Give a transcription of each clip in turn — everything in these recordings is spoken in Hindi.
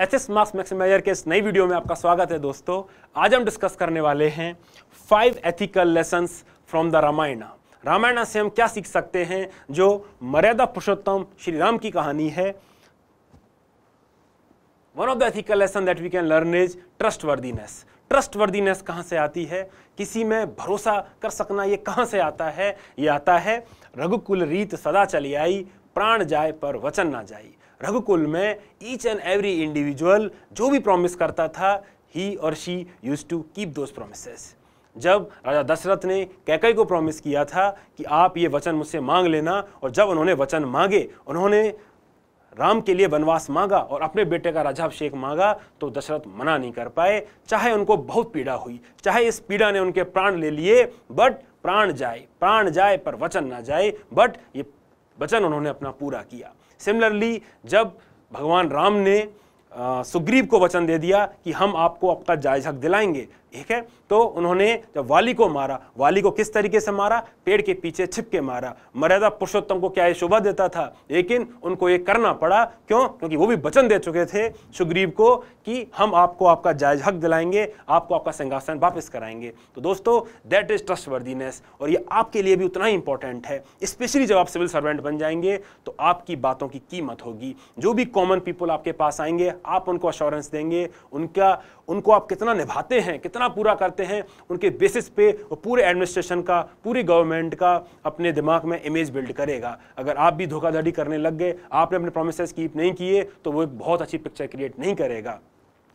एथिक्स मार्क्स मैक्सिमाइजर के इस नई वीडियो में आपका स्वागत है दोस्तों। आज हम डिस्कस करने वाले हैं 5 ethical lessons from the Ramayana. Ramayana से हम क्या सीख सकते हैं जो मर्यादा पुरुषोत्तम श्री राम की कहानी है। One of the ethical lesson that we can learn is trustworthiness. Trustworthiness कहां से आती है, किसी में भरोसा कर सकना ये कहां से आता है। ये आता है रघुकुल रीत सदा चली आई, प्राण जाए पर वचन ना जाई। रघुकुल में ईच एंड एवरी इंडिविजुअल जो भी प्रॉमिस करता था, ही और she used to keep those promises. जब राजा दशरथ ने कैकेयी को प्रॉमिस किया था कि आप ये वचन मुझसे मांग लेना, और जब उन्होंने वचन मांगे, उन्होंने राम के लिए वनवास मांगा और अपने बेटे का राज्याभिषेक मांगा, तो दशरथ मना नहीं कर पाए। चाहे उनको बहुत पीड़ा हुई, चाहे इस पीड़ा ने उनके प्राण ले लिए, बट प्राण जाए पर वचन ना जाए, बट ये वचन उन्होंने अपना पूरा किया। सिमिलरली जब भगवान राम ने सुग्रीव को वचन दे दिया कि हम आपको आपका जायज हक दिलाएंगे, ठीक है, तो उन्होंने जब वाली को मारा, वाली को किस तरीके से मारा, पेड़ के पीछे छिप के मारा। मर्यादा पुरुषोत्तम को क्या ये शोभा देता था, लेकिन उनको ये करना पड़ा। क्यों? क्योंकि वो भी वचन दे चुके थे सुग्रीव को कि हम आपको आपका जायज हक दिलाएंगे, आपको आपका सिंहासन वापस कराएंगे। तो दोस्तों, दैट इज ट्रस्टवर्दीनेस, और ये आपके लिए भी उतना ही इंपॉर्टेंट है। स्पेशली जब आप सिविल सर्वेंट बन जाएंगे तो आपकी बातों की कीमत होगी। जो भी कॉमन पीपल आपके पास आएंगे, आप उनको अश्योरेंस देंगे, उनको आप कितना निभाते हैं, कितना पूरा करते हैं, उनके बेसिस पे वो पूरे एडमिनिस्ट्रेशन का, पूरी गवर्नमेंट का अपने दिमाग में इमेज बिल्ड करेगा। अगर आप भी धोखाधड़ी करने लग गए, आपने अपने प्रोमिसेस कीप नहीं किए, तो वो एक बहुत अच्छी पिक्चर क्रिएट नहीं करेगा।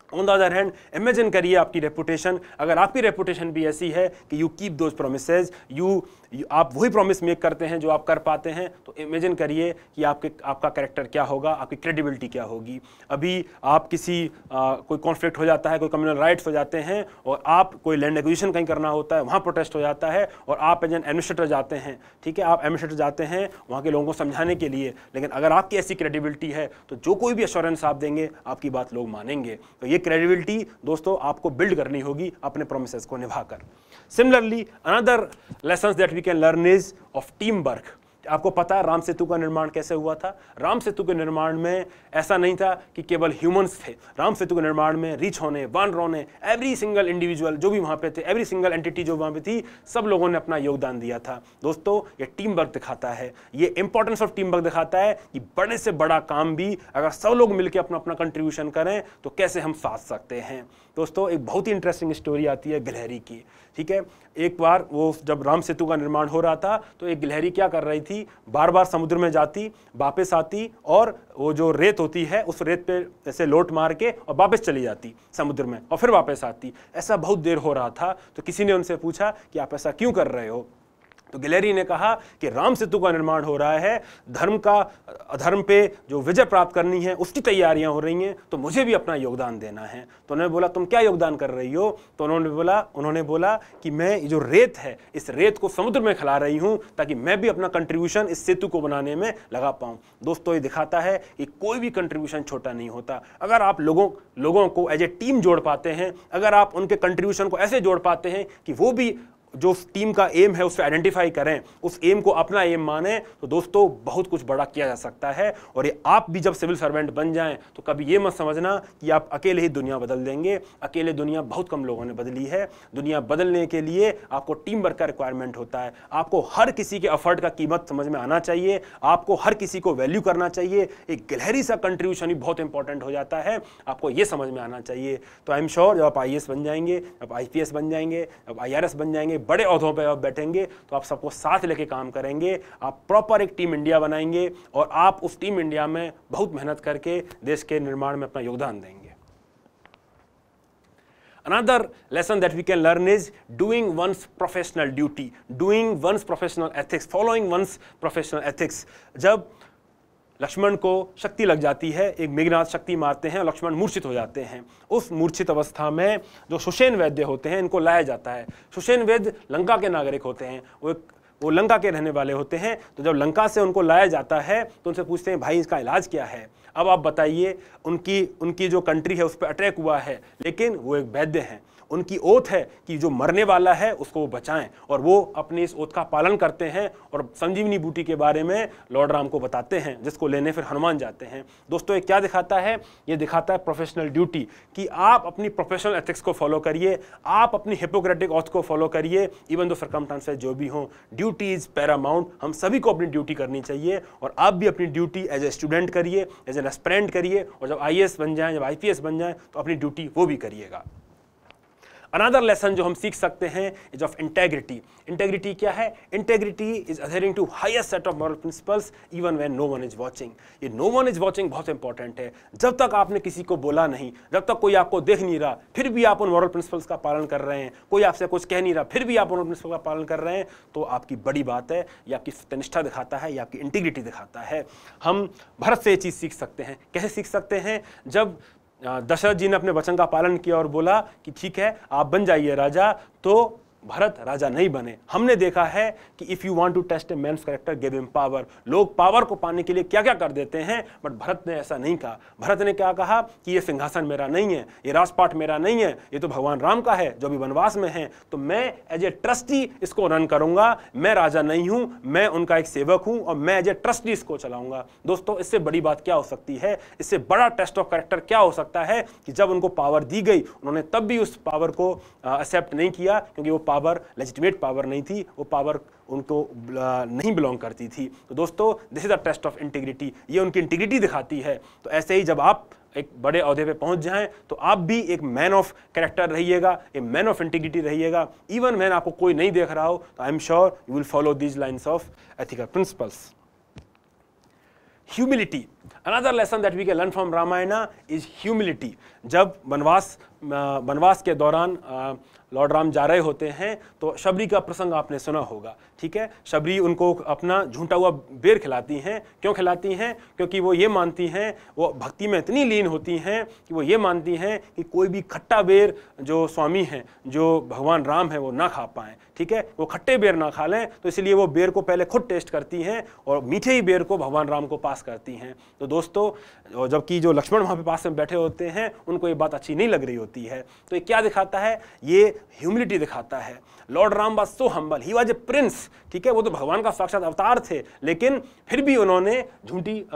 On the other hand, imagine करिए आपकी रेपुटेशन, अगर आपकी रेपुटेशन भी ऐसी है कि यू कीप दोज प्रोमिसेस, आप वही प्रॉमिस मेक करते हैं जो आप कर पाते हैं, तो इमेजिन करिए कि आपका कैरेक्टर क्या होगा, आपकी क्रेडिबिलिटी क्या होगी। अभी आप कोई कॉन्फ्लिक्ट हो जाता है, कोई कम्युनल राइट्स हो जाते हैं, और आप कोई लैंड एक्विजिशन कहीं करना होता है, वहाँ प्रोटेस्ट हो जाता है, और आप एज एन एडमिनिस्ट्रेटर जाते हैं, ठीक है, आप एडमिनिस्ट्रेटर जाते हैं वहाँ के लोगों को समझाने के लिए। लेकिन अगर आपकी ऐसी क्रेडिबिलिटी है तो जो कोई भी एश्योरेंस आप देंगे, आपकी बात लोग मानेंगे। तो ये क्रेडिबिलिटी दोस्तों आपको बिल्ड करनी होगी अपने प्रोमिसेस को निभाकर। Similarly another lessons that we can learn is of team work. आपको पता है राम सेतु का निर्माण कैसे हुआ था। राम सेतु के निर्माण में ऐसा नहीं था कि केवल ह्यूमंस थे। राम सेतु के निर्माण में रीछों ने, वानरों ने, एवरी सिंगल इंडिविजुअल जो भी वहां पे थे, एवरी सिंगल एंटिटी जो वहां पे थी, सब लोगों ने अपना योगदान दिया था। दोस्तों, ये टीम वर्क दिखाता है, ये इंपॉर्टेंस ऑफ टीम वर्क दिखाता है कि बड़े से बड़ा काम भी अगर सब लोग मिलकर अपना अपना कंट्रीब्यूशन करें तो कैसे हम साथ सकते हैं। दोस्तों, एक बहुत ही इंटरेस्टिंग स्टोरी आती है गिलहरी की, ठीक है। एक बार वो जब राम सेतु का निर्माण हो रहा था, तो एक गिलहरी क्या कर रही थी, बार बार समुद्र में जाती, वापस आती, और वो जो रेत होती है उस रेत पे ऐसे लोट मार के और वापस चली जाती समुद्र में, और फिर वापस आती। ऐसा बहुत देर हो रहा था, तो किसी ने उनसे पूछा कि आप ऐसा क्यों कर रहे हो। तो गिलहरी ने कहा कि राम सेतु का निर्माण हो रहा है, धर्म का अधर्म पे जो विजय प्राप्त करनी है उसकी तैयारियां हो रही हैं, तो मुझे भी अपना योगदान देना है। तो उन्होंने बोला, तुम क्या योगदान कर रही हो। तो उन्होंने बोला कि मैं जो रेत है, इस रेत को समुद्र में खिला रही हूं, ताकि मैं भी अपना कंट्रीब्यूशन इस सेतु को बनाने में लगा पाऊं। दोस्तों, ये दिखाता है कि कोई भी कंट्रीब्यूशन छोटा नहीं होता। अगर आप लोगों को एज ए टीम जोड़ पाते हैं, अगर आप उनके कंट्रीब्यूशन को ऐसे जोड़ पाते हैं कि वो भी जो टीम का एम है उससे आइडेंटिफाई करें, उस एम को अपना एम माने, तो दोस्तों बहुत कुछ बड़ा किया जा सकता है। और ये आप भी जब सिविल सर्वेंट बन जाएं तो कभी ये मत समझना कि आप अकेले ही दुनिया बदल देंगे। अकेले दुनिया बहुत कम लोगों ने बदली है। दुनिया बदलने के लिए आपको टीम वर्क का रिक्वायरमेंट होता है। आपको हर किसी के एफर्ट का कीमत समझ में आना चाहिए, आपको हर किसी को वैल्यू करना चाहिए। एक गिलहरी सा कंट्रीब्यूशन भी बहुत इंपॉर्टेंट हो जाता है, आपको ये समझ में आना चाहिए। तो आई एम श्योर जब आप IAS बन जाएंगे, जब IPS बन जाएंगे, जब IRS बन जाएंगे, बड़े ओहदों पे आप बैठेंगे, तो आप सबको साथ लेके काम करेंगे। आप प्रॉपर एक टीम इंडिया बनाएंगे, और आप उस टीम इंडिया में बहुत मेहनत करके देश के निर्माण में अपना योगदान देंगे। Another lesson that we can learn is doing one's professional duty, doing one's professional ethics, following one's professional ethics. जब लक्ष्मण को शक्ति लग जाती है, एक मेघनाथ शक्ति मारते हैं, लक्ष्मण मूर्छित हो जाते हैं। उस मूर्छित अवस्था में जो सुषेण वैद्य होते हैं, इनको लाया जाता है। सुषेण वैद्य लंका के नागरिक होते हैं, वो लंका के रहने वाले होते हैं। तो जब लंका से उनको लाया जाता है तो उनसे पूछते हैं, भाई इसका इलाज क्या है। अब आप बताइए, उनकी जो कंट्री है उस पर अटैक हुआ है, लेकिन वो एक वैद्य हैं, उनकी ओथ है कि जो मरने वाला है उसको वो बचाएं, और वो अपनी इस ओथ का पालन करते हैं और संजीवनी बूटी के बारे में लॉर्ड राम को बताते हैं, जिसको लेने फिर हनुमान जाते हैं। दोस्तों ये क्या दिखाता है? ये दिखाता है प्रोफेशनल ड्यूटी, कि आप अपनी प्रोफेशनल एथिक्स को फॉलो करिए, आप अपनी हिपोक्रेटिक ऑथ को फॉलो करिए, इवन दो सर्कमस्टेंसेस जो भी हों। ड्यूटी इज पैरामाउंट, हम सभी को अपनी ड्यूटी करनी चाहिए, और आप भी अपनी ड्यूटी एज ए स्टूडेंट करिए, एज एन एस्पिरेंट करिए, और जब IAS बन जाएं, जब IPS बन जाएं, तो अपनी ड्यूटी वो भी करिएगा। अनदर लेसन जो हम सीख सकते हैं इज ऑफ इंटेग्रिटी। इंटेग्रिटी क्या है? Integrity is adhering to highest set of moral principles even when no one is watching. ये नो वन इज वाचिंग बहुत इंपॉर्टेंट है। जब तक आपने किसी को बोला नहीं, जब तक कोई आपको देख नहीं रहा, फिर भी आप उन मॉरल प्रिंसिपल्स का पालन कर रहे हैं, कोई आपसे कुछ कह नहीं रहा, फिर भी आप उन प्रिंसिपल का पालन कर रहे हैं, तो आपकी बड़ी बात है, ये आपकी सत्यनिष्ठा दिखाता है, ये आपकी इंटीग्रिटी दिखाता है। हम भरत से ये चीज़ सीख सकते हैं। कैसे सीख सकते हैं? जब दशरथ जी ने अपने वचन का पालन किया और बोला कि ठीक है आप बन जाइए राजा, तो भरत राजा नहीं बने। हमने देखा है कि if you want to test a man's character give him power. लोग पावर को पाने के लिए क्या क्या कर देते हैं, बट भरत ने ऐसा नहीं कहा। भरत ने क्या कहा कि ये सिंहासन मेरा नहीं है, ये राजपाट मेरा नहीं है, ये तो भगवान राम का है जो भी वनवास में है, तो मैं एज ए ट्रस्टी इसको रन करूंगा। मैं राजा नहीं हूं, मैं उनका एक सेवक हूं, और मैं एज ए ट्रस्टी इसको चलाऊंगा। दोस्तों इससे बड़ी बात क्या हो सकती है? इससे बड़ा टेस्ट ऑफ कैरेक्टर क्या हो सकता है कि जब उनको पावर दी गई, उन्होंने तब भी उस पावर को एक्सेप्ट नहीं किया, क्योंकि वो पावर लेजिटिमेट पावर नहीं थी, वो पावर उनको नहीं बिलोंग करती थी। तो दोस्तों this is the test of integrity, ये उनकी इंटीग्रिटी दिखाती है। तो ऐसे ही जब आप एक बड़े ओहदे पे पहुंच जाएं, तो आप भी एक मैन ऑफ कैरेक्टर रहिएगा, एक मैन ऑफ इंटीग्रिटी रहिएगा। इवन मैन आपको कोई नहीं देख रहा हो, तो I am sure you will follow these lines of ethical principles. Humility, another lesson that we can learn from Ramayana is humility. जब वनवास के दौरान लॉर्ड राम जा रहे होते हैं, तो शबरी का प्रसंग आपने सुना होगा, ठीक है। शबरी उनको अपना झूठा हुआ बेर खिलाती हैं। क्यों खिलाती हैं? क्योंकि वो ये मानती हैं, वो भक्ति में इतनी लीन होती हैं कि वो ये मानती हैं कि कोई भी खट्टा बेर जो स्वामी हैं, जो भगवान राम है, वो ना खा पाएँ, ठीक है। वो खट्टे बेर ना खा लें, तो इसलिए वो बेर को पहले खुद टेस्ट करती हैं और मीठे ही बेर को भगवान राम को पास करती हैं। तो दोस्तों जबकि जो लक्ष्मण वहाँ पे पास में बैठे होते हैं, उनको ये बात अच्छी नहीं लग रही होती है। तो ये क्या दिखाता है? ये ह्यूमिलिटी दिखाता है। Lord Ram was so humble, he was a Prince, ठीक है। वो तो भगवान का साक्षात अवतार थे, लेकिन फिर भी उन्होंने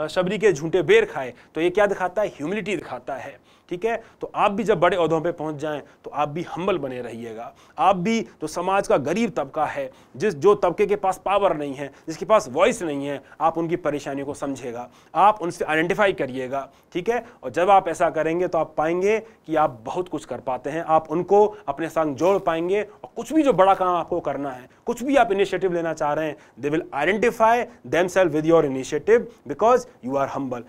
शबरी के झूठे बेर खाए। तो ये क्या दिखाता है? ह्यूमिलिटी दिखाता है, ठीक है। तो आप भी जब बड़े ओहदों पे पहुंच जाएं, तो आप भी हम्बल बने रहिएगा। आप भी जो समाज का गरीब तबका है, जो तबके के पास पावर नहीं है, जिसके पास वॉइस नहीं है, आप उनकी परेशानी को समझेगा, आप उनसे आइडेंटिफाई करिएगा, ठीक है। और जब आप ऐसा करेंगे तो आप पाएंगे कि आप बहुत कुछ कर पाते हैं। आप उनको अपने संग जोड़ पाएंगे, और कुछ भी जो बड़ा काम आपको करना है, कुछ भी आप इनिशिएटिव लेना चाह रहे हैं, they will identify themselves with your initiative, because you are humble.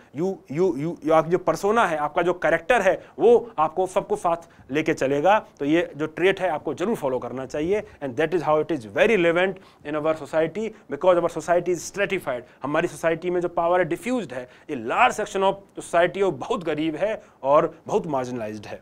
आपकी जो पर्सोना है, आपका जो कैरेक्टर है, वो आपको सबको साथ लेके चलेगा। तो ये जो ट्रेट है आपको जरूर फॉलो करना चाहिए, and that is how it is very relevant in our society, because our society is stratified. हमारी सोसाइटी में जो पावर है डिफ्यूज्ड है। ये लार्ज सेक्शन ऑफ सोसाइटी बहुत गरीब है और बहुत मार्जिनलाइज्ड है।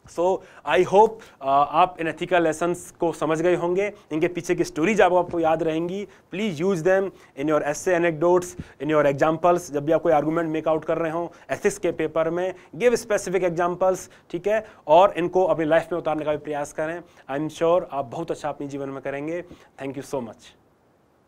सो आई होप आप इन एथिकल लेसन्स को समझ गए होंगे। इनके पीछे की स्टोरीज आपको याद रहेंगी। Please use them in your essay, anecdotes, in your examples. जब भी आप कोई आर्गूमेंट मेक आउट कर रहे हो एथिक्स के पेपर में, गिव स्पेसिफिक एग्जाम्पल्स, ठीक है, और इनको अपनी लाइफ में उतारने का भी प्रयास करें। आई एम श्योर आप बहुत अच्छा अपने जीवन में करेंगे। Thank you so much.